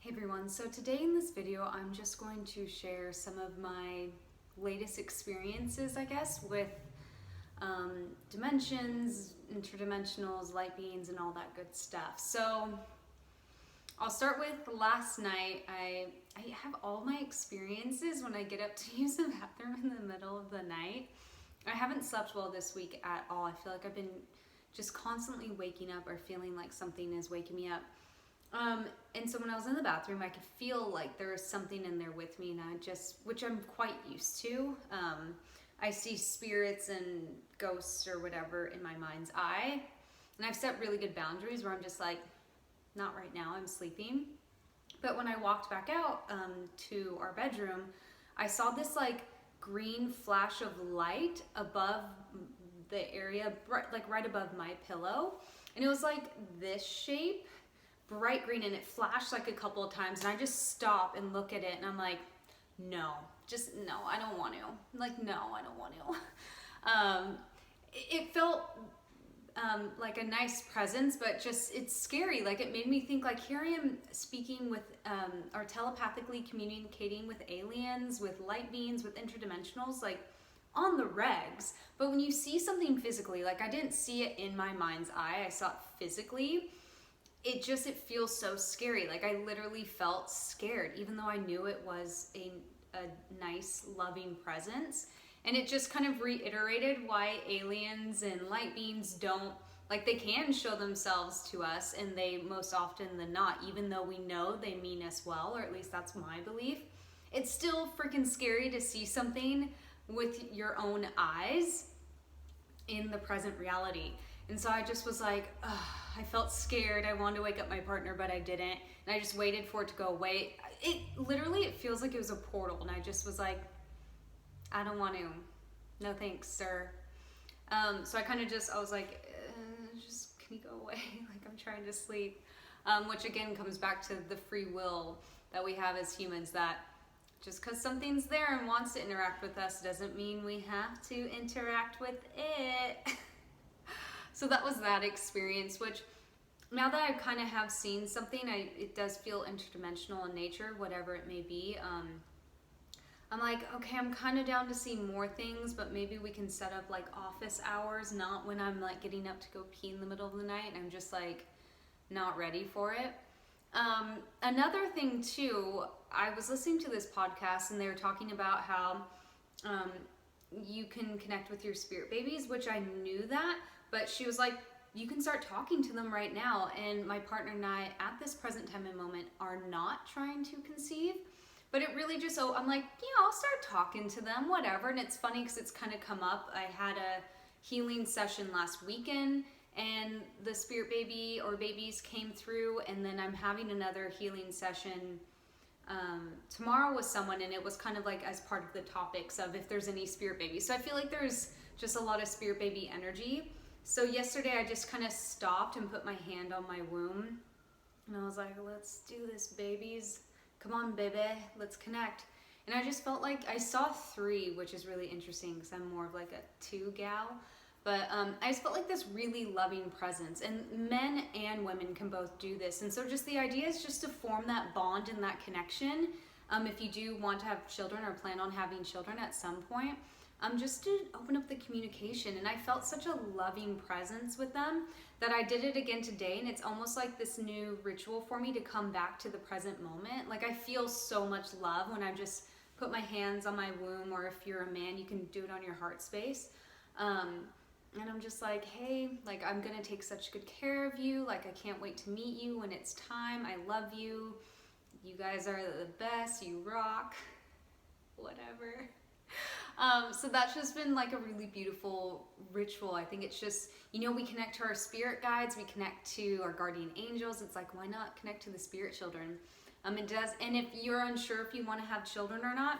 Hey everyone, so today in this video I'm just going to share some of my latest experiences, I guess, with dimensions, interdimensionals, light beings, and all that good stuff. So I'll start with last night. I have all my experiences when I get up to use the bathroom in the middle of the night. I haven't slept well this week at all. I feel like I've been just constantly waking up or feeling like something is waking me up. And so when I was in the bathroom, I could feel like there was something in there with me, and which I'm quite used to. I see spirits and ghosts or whatever in my mind's eye, and I've set really good boundaries where I'm just like, not right now, I'm sleeping. But when I walked back out to our bedroom, I saw this like green flash of light above the area, like right above my pillow, and it was like this shape, bright green, and it flashed like a couple of times, and I just stop and look at it, and I'm like, no, I don't want to. Like, no, I don't want to. It felt like a nice presence, but just, it's scary. Like, it made me think, like, here I am speaking with, or telepathically communicating with aliens, with light beings, with interdimensionals, like, on the regs. But when you see something physically, like, I didn't see it in my mind's eye, I saw it physically, it feels so scary. Like, I literally felt scared, even though I knew it was a nice, loving presence. And it just kind of reiterated why aliens and light beings don't, like, they can show themselves to us, and they most often than not, even though we know they mean us well, or at least that's my belief, it's still freaking scary to see something with your own eyes in the present reality. And so I just was like, ugh, I felt scared. I wanted to wake up my partner, but I didn't. And I just waited for it to go away. It feels like it was a portal. And I just was like, I don't want to. No thanks, sir. So I was like, just can you go away? Like, I'm trying to sleep. Which again comes back to the free will that we have as humans, that just because something's there and wants to interact with us doesn't mean we have to interact with it. So that was that experience, which now that I kind of have seen something, it does feel interdimensional in nature, whatever it may be. I'm like, okay, I'm kind of down to see more things, but maybe we can set up like office hours, not when I'm like getting up to go pee in the middle of the night and I'm just like not ready for it. Another thing too, I was listening to this podcast and they were talking about how you can connect with your spirit babies, which I knew that. But she was like, you can start talking to them right now. And my partner and I, at this present time and moment, are not trying to conceive. But it really just, I'm like, yeah, I'll start talking to them, whatever. And it's funny because it's kind of come up. I had a healing session last weekend, and the spirit baby or babies came through. And then I'm having another healing session tomorrow with someone. And it was kind of like as part of the topics of if there's any spirit babies. So I feel like there's just a lot of spirit baby energy. So yesterday I just kind of stopped and put my hand on my womb, and I was like, let's do this, babies. Come on, baby, let's connect. And I just felt like I saw 3, which is really interesting because I'm more of like a 2 gal. But I just felt like this really loving presence, and men and women can both do this. And so just the idea is just to form that bond and that connection. If you do want to have children or plan on having children at some point, just to open up the communication. And I felt such a loving presence with them that I did it again today, and it's almost like this new ritual for me to come back to the present moment. Like, I feel so much love when I just put my hands on my womb, or if you're a man, you can do it on your heart space. And I'm just like, hey, like, I'm gonna take such good care of you. Like, I can't wait to meet you when it's time. I love you. You guys are the best. You rock. Whatever. So that's just been like a really beautiful ritual. I think it's just, we connect to our spirit guides, we connect to our guardian angels. It's like, why not connect to the spirit children? It does. And if you're unsure if you want to have children or not,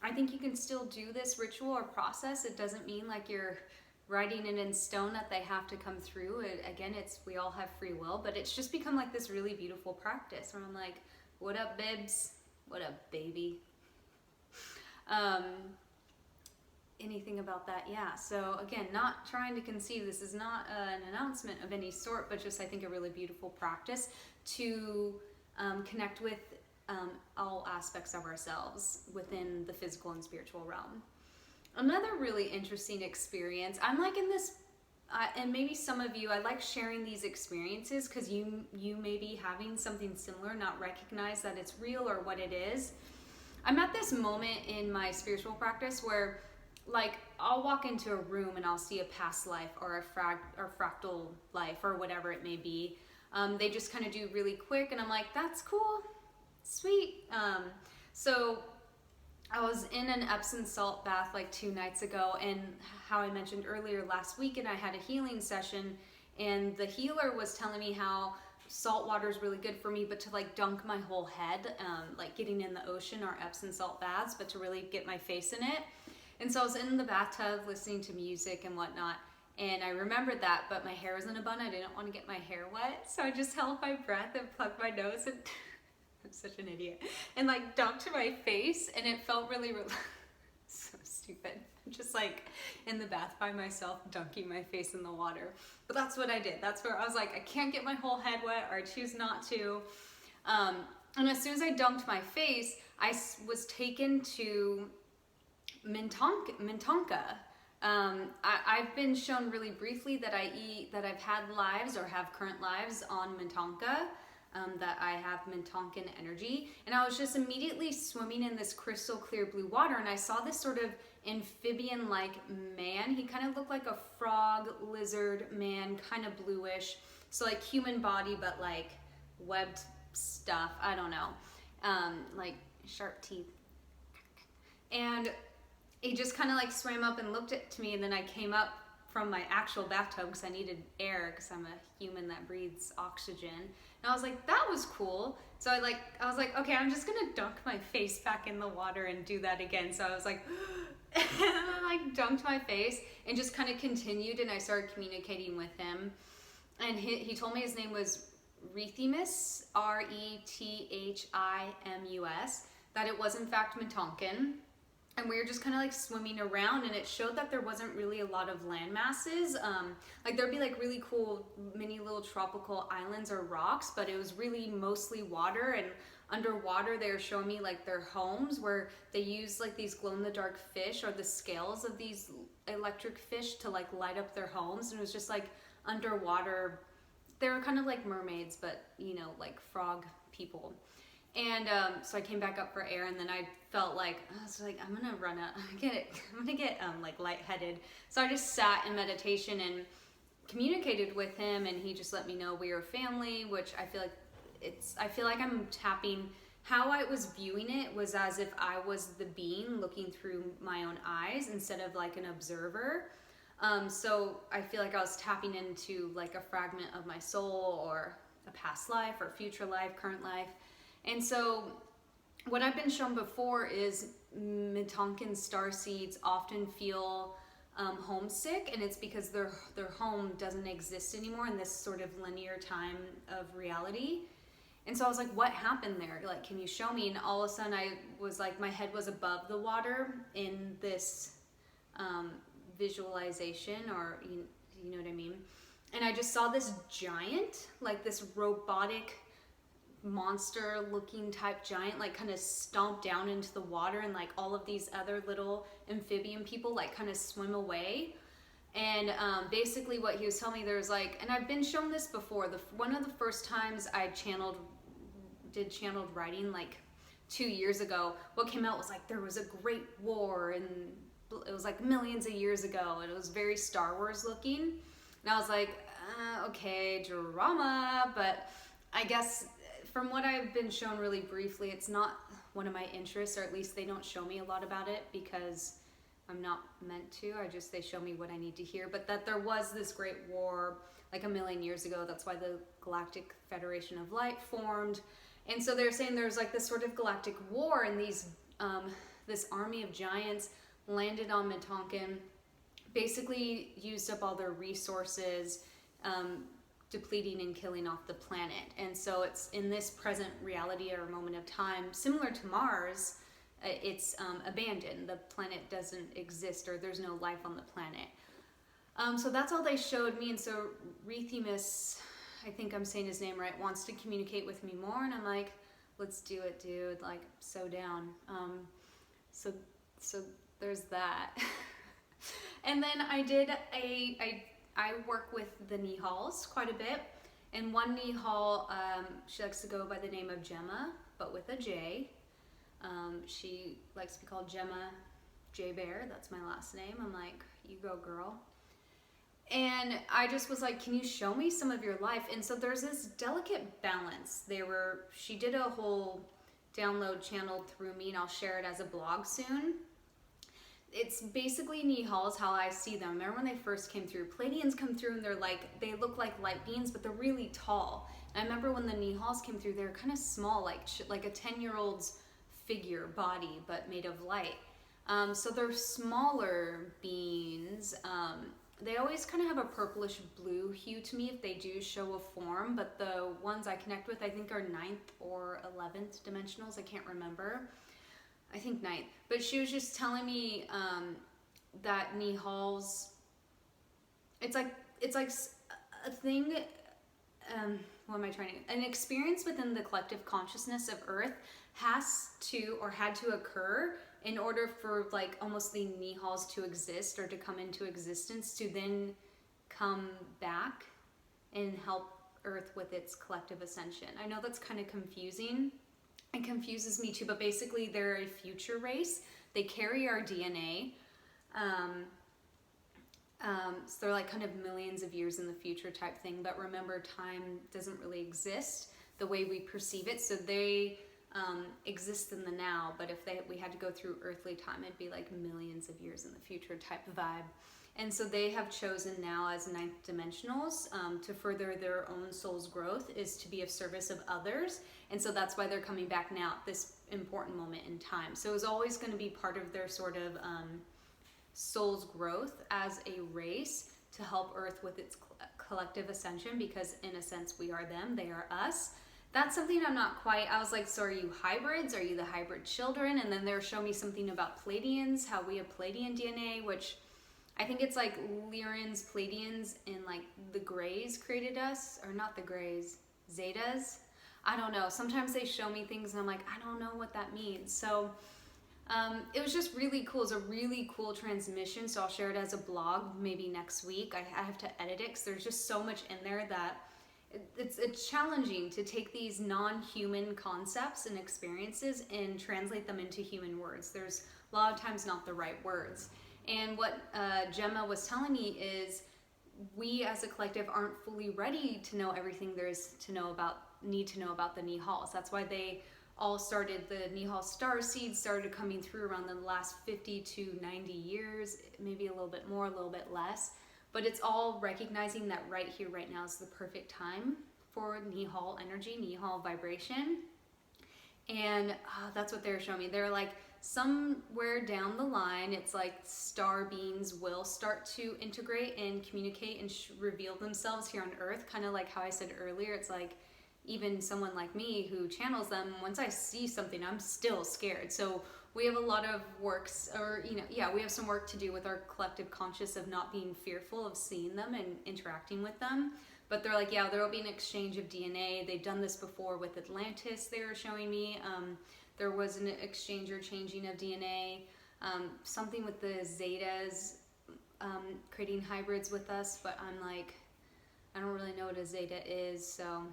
I think you can still do this ritual or process. It doesn't mean like you're writing it in stone that they have to come through. Again, we all have free will, but it's just become like this really beautiful practice where I'm like, what up, babes? What up, baby? Anything about that? Yeah. So again, not trying to conceive. This is not an announcement of any sort, but just, I think, a really beautiful practice to connect with all aspects of ourselves within the physical and spiritual realm. Another really interesting experience, I'm like in this, and maybe some of you, I like sharing these experiences because you may be having something similar, not recognize that it's real or what it is. I'm at this moment in my spiritual practice where, like, I'll walk into a room and I'll see a past life or a fractal life or whatever it may be. They just kind of do really quick, and I'm like, that's cool, sweet. So I was in an Epsom salt bath like 2 nights ago, and how I mentioned earlier, last weekend I had a healing session, and the healer was telling me how salt water is really good for me, but to like dunk my whole head, like getting in the ocean or Epsom salt baths, but to really get my face in it. And so I was in the bathtub listening to music and whatnot, and I remembered that, but my hair was in a bun. I didn't want to get my hair wet, so I just held my breath and plugged my nose and I'm such an idiot, and like dunked my face, and it felt really so stupid. I'm just like in the bath by myself dunking my face in the water. But that's what I did. That's where I was like, I can't get my whole head wet, or I choose not to. And as soon as I dunked my face, I was taken to Mintaka. I've been shown really briefly that I've had lives or have current lives on Mintakan, that I have Mintakan energy. And I was just immediately swimming in this crystal clear blue water, and I saw this sort of amphibian-like man. He kind of looked like a frog, lizard man, kind of bluish. So like human body, but like webbed stuff. I don't know. Like sharp teeth. And he just kind of like swam up and looked at me, and then I came up from my actual bathtub because I needed air because I'm a human that breathes oxygen. And I was like, that was cool. So I was like, okay, I'm just gonna dunk my face back in the water and do that again. So I was like, and I like dunked my face and just kind of continued, and I started communicating with him. And he told me his name was Rethimus, Rethimus, that it was in fact Mintakan. And we were just kind of like swimming around, and it showed that there wasn't really a lot of land masses. Like there'd be like really cool mini little tropical islands or rocks, but it was really mostly water. And underwater they were showing me like their homes where they use like these glow-in-the-dark fish or the scales of these electric fish to like light up their homes. And it was just like underwater. They were kind of like mermaids, but you know, like frog people. And so I came back up for air, and then I felt like, I was like, I'm gonna run out, I'm gonna get like lightheaded. So I just sat in meditation and communicated with him, and he just let me know we were family, which I feel like I'm tapping. How I was viewing it was as if I was the being looking through my own eyes instead of like an observer. So I feel like I was tapping into like a fragment of my soul, or a past life, or future life, current life. And so what I've been shown before is Mintakan starseeds often feel homesick, and it's because their home doesn't exist anymore in this sort of linear time of reality. And so I was like, what happened there? Like, can you show me? And all of a sudden I was like, my head was above the water in this visualization, or you know what I mean? And I just saw this giant, like this robotic monster looking type giant, like kind of stomp down into the water, and like all of these other little amphibian people like kind of swim away. And basically what he was telling me, there's like, and I've been shown this before, one of the first times I did channeled writing like 2 years ago, what came out was like there was a great war, and it was like millions of years ago, and it was very Star Wars looking. And I was like, okay, drama. But I guess from what I've been shown really briefly, it's not one of my interests, or at least they don't show me a lot about it because I'm not meant to. They show me what I need to hear. But that there was this great war like a million years ago. That's why the Galactic Federation of Light formed. And so they're saying there's like this sort of galactic war, and these this army of giants landed on Mintakan, basically used up all their resources, depleting and killing off the planet. And so it's in this present reality or moment of time, similar to Mars, it's abandoned. The planet doesn't exist, or there's no life on the planet. So that's all they showed me. And so Rethimus, I think I'm saying his name right, wants to communicate with me more, and I'm like, let's do it, dude. Like, so down. So there's that. And then I work with the Nihals quite a bit. And one Nihal, she likes to go by the name of Gemma, but with a J. She likes to be called Gemma J Bear. That's my last name. I'm like, you go, girl. And I just was like, can you show me some of your life? And so there's this delicate balance. She did a whole download channel through me, and I'll share it as a blog soon. It's basically Nihals how I see them. Remember when they first came through? Pleiadians come through and they look like light beings, but they're really tall. And I remember when the Nihals came through, they were kind of small, like a 10-year-old's figure body, but made of light. So they're smaller beings. They always kind of have a purplish blue hue to me if they do show a form, but the ones I connect with I think are 9th or 11th dimensionals. I can't remember. I think 9th. But she was just telling me that Nihals, it's like a thing, what am I trying to, an experience within the collective consciousness of Earth has to, or had to occur in order for like almost the Nihals to exist or to come into existence, to then come back and help Earth with its collective ascension. I know that's kind of confusing. It confuses me too, but basically they're a future race. They carry our DNA. So they're like kind of millions of years in the future type thing, but remember, time doesn't really exist the way we perceive it. So they exist in the now, but if we had to go through earthly time, it'd be like millions of years in the future type vibe. And so they have chosen now as 9th dimensionals to further their own soul's growth is to be of service of others. And so that's why they're coming back now at this important moment in time. So it was always going to be part of their sort of soul's growth as a race to help Earth with its collective ascension, because in a sense we are them, they are us. That's something I'm not quite, I was like, so are you hybrids? Are you the hybrid children? And then they're showing me something about Pleiadians, how we have Pleiadian DNA, which I think it's like Lyran's Pleiadians and like the Greys created us, or not the Greys, Zetas. I don't know. Sometimes they show me things and I'm like, I don't know what that means. So it was just really cool. It's a really cool transmission. So I'll share it as a blog maybe next week. I have to edit it because there's just so much in there that it's challenging to take these non-human concepts and experiences and translate them into human words. There's a lot of times not the right words. And what Gemma was telling me is we as a collective aren't fully ready to know everything there is to know about, need to know about the Nihals. That's why they all started, the Nihal star seeds started coming through around the last 50 to 90 years, maybe a little bit more, a little bit less. But it's all recognizing that right here, right now is the perfect time for Nihal energy, Nihal vibration. And that's what they're showing me. They're like, somewhere down the line, it's like star beings will start to integrate and communicate and reveal themselves here on Earth. Kind of like how I said earlier, it's like even someone like me who channels them, once I see something, I'm still scared. So we have a lot of works, or we have some work to do with our collective conscious of not being fearful of seeing them and interacting with them. But they're like, yeah, there will be an exchange of DNA. They've done this before with Atlantis, they were showing me. There was an exchange or changing of DNA. Something with the Zetas creating hybrids with us, but I'm like, I don't really know what a Zeta is, so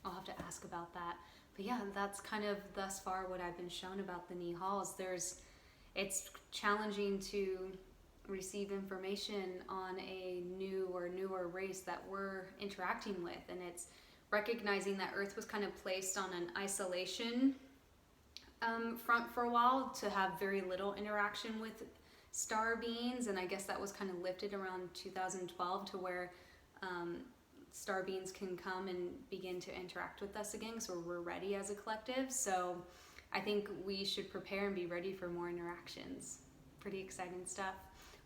I'll have to ask about that. But yeah, that's kind of thus far what I've been shown about the Nihals. It's challenging to receive information on a new or newer race that we're interacting with, and it's recognizing that Earth was kind of placed on an isolation front for a while to have very little interaction with star beings, and I guess that was kind of lifted around 2012 to where star beings can come and begin to interact with us again, so we're ready as a collective. So I think we should prepare and be ready for more interactions. Pretty exciting stuff.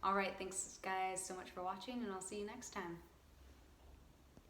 All right, thanks guys so much for watching, and I'll see you next time.